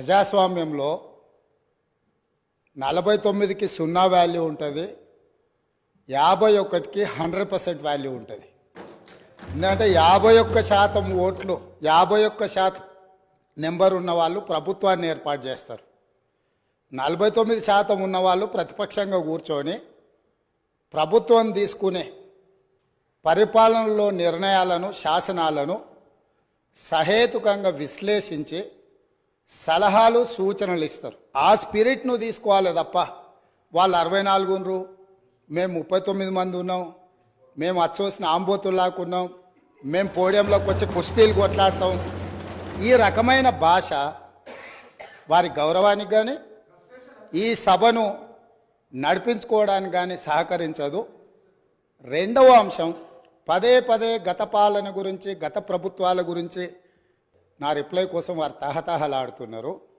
ప్రజాస్వామ్యంలో 49కి 0 వాల్యూ ఉంటుంది, 51కి 100% వాల్యూ ఉంటుంది. ఎందుకంటే 51% ఓట్లు 51% నెంబర్ ఉన్న వాళ్ళు ప్రభుత్వాన్ని ఏర్పాటు చేస్తారు. 49% ఉన్న వాళ్ళు ప్రతిపక్షంగా కూర్చొని ప్రభుత్వం తీసుకునే పరిపాలనలో నిర్ణయాలను, శాసనాలను సహేతుకంగా విశ్లేషించి సలహాలు, సూచనలు ఇస్తారు. ఆ స్పిరిట్ను తీసుకోవాలి తప్ప వాళ్ళు 64 ఉన్నారు, మేము 39 మంది ఉన్నాం, మేము అచ్చోసిన ఆంబోతుల్లాకున్నాం, మేము పోడియంలోకి వచ్చి కుస్తీలు కొట్లాడతాం, ఈ రకమైన భాష వారి గౌరవానికి కానీ ఈ సభను నడిపించుకోవడానికి కానీ సహకరించదు. రెండవ అంశం, పదే పదే గత పాలన గురించి, గత ప్రభుత్వాల గురించి నా రిప్లై కోసం వారు తహతహలాడుతున్నారు.